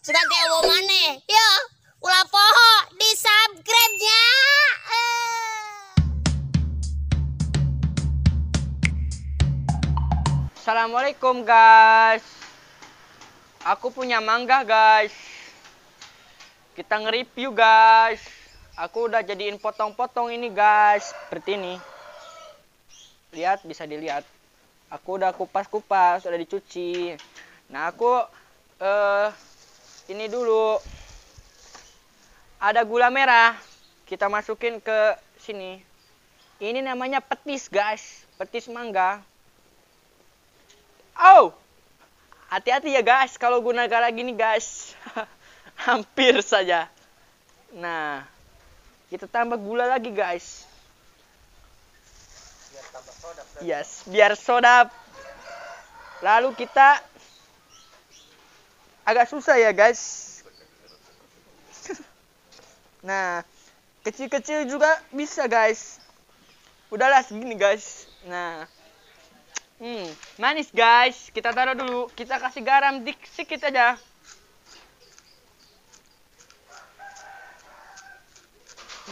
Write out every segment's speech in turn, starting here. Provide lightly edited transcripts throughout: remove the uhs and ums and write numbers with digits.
Sudah kayak mau mana? Yo, ulah poho di subscribe-nya. Assalamualaikum guys. Aku punya mangga guys. Kita nge-review guys. Aku udah jadiin potong-potong ini guys. Seperti ini. Lihat, bisa dilihat. Aku udah kupas-kupas, udah dicuci. Nah aku ini dulu. Ada gula merah. Kita masukin ke sini. Ini namanya petis guys. Petis mangga. Oh, hati-hati ya guys kalau guna gara gini guys. Hampir saja. Nah, kita tambah gula lagi guys. Biar tambah sodap. Yes, biar sodap. Lalu kita agak susah ya guys. Nah, kecil-kecil juga bisa guys. Udahlah segini guys. Nah, manis guys. Kita taruh dulu. Kita kasih garam sedikit aja.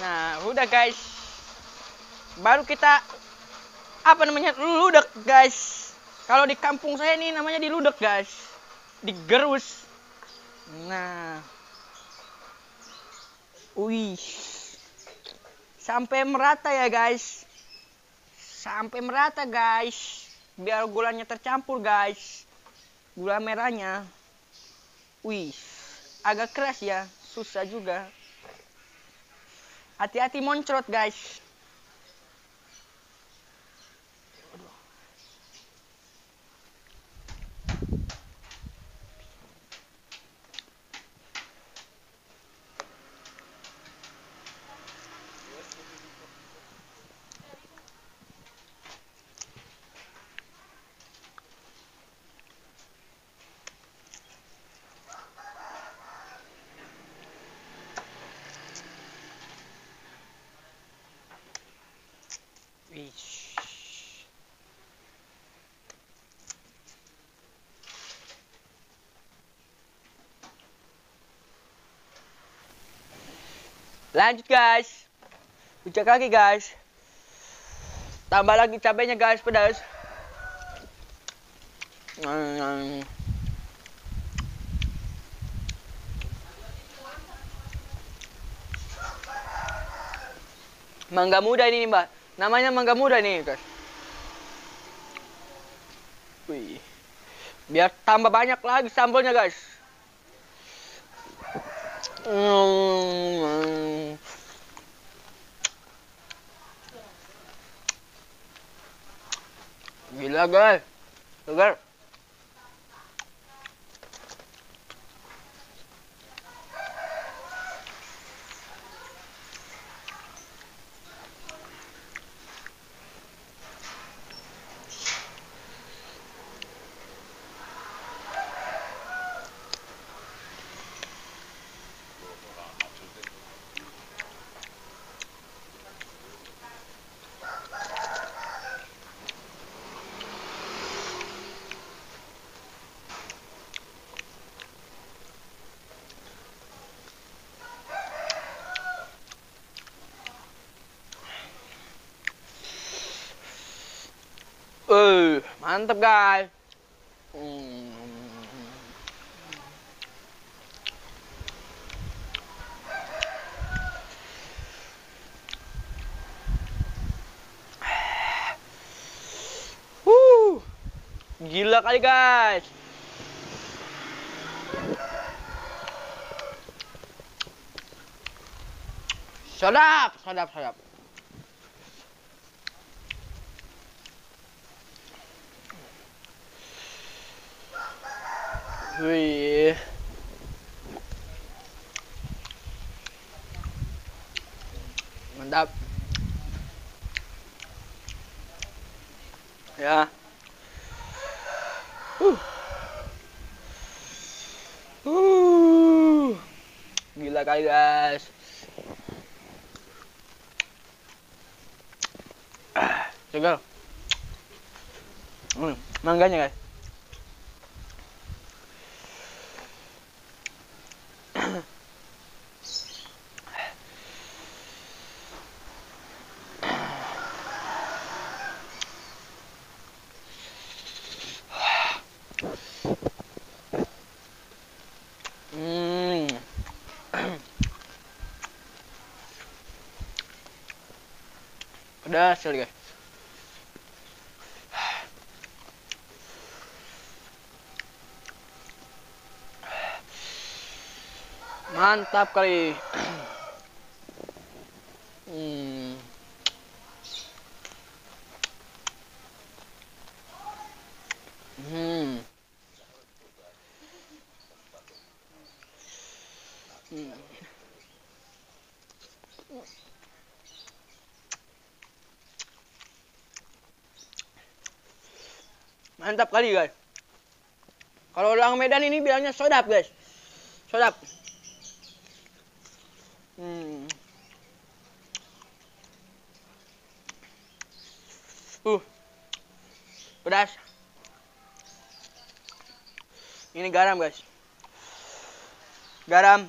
Nah, udah guys. Baru kita ludak guys. Kalau di kampung saya ini namanya diludak guys. Digerus. Nah. Wih. Sampai merata ya guys. Sampai merata guys. Biar gulanya tercampur guys. Gula merahnya. Wih. Agak keras ya. Susah juga. Hati-hati moncrot guys. Lanjut guys. Ucap kaki guys. Tambah lagi cabenya guys, pedas. Mangga muda ini mbak. Namanya mangga muda nih guys. Wih. Biar tambah banyak lagi sambalnya guys. Gila guys. Segar. Mantap guys. Gila kali guys. Sedap, sedap, sedap. Wih. Mantap. Ya. Gila kali guys. Segar. Mangganya guys. Pedas sekali guys. Mantap kali. Hmm. Hmm. Hmm. Mantap kali guys. Kalau orang Medan ini bilangnya sodap guys. Sodap. Hmm. Pedas. Ini garam guys. Garam.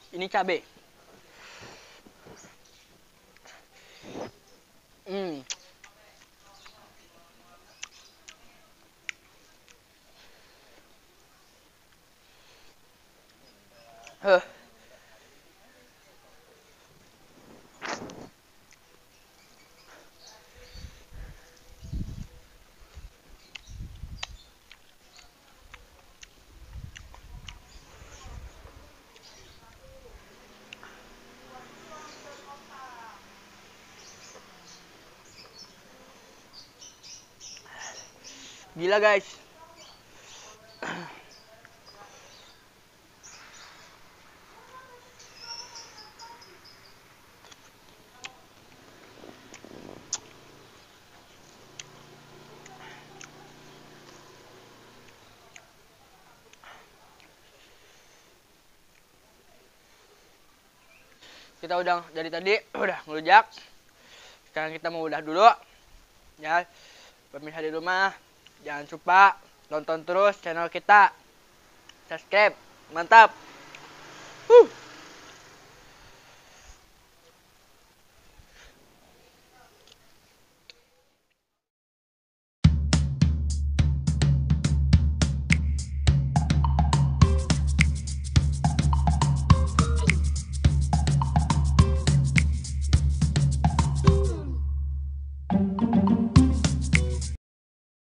Ini cabai. Hmm. Huh. Gila guys. Kita udah dari tadi udah ngelujak. Sekarang kita mau udah dulu. Ya, pemirsa di rumah, jangan lupa nonton terus channel kita. Subscribe. Mantap.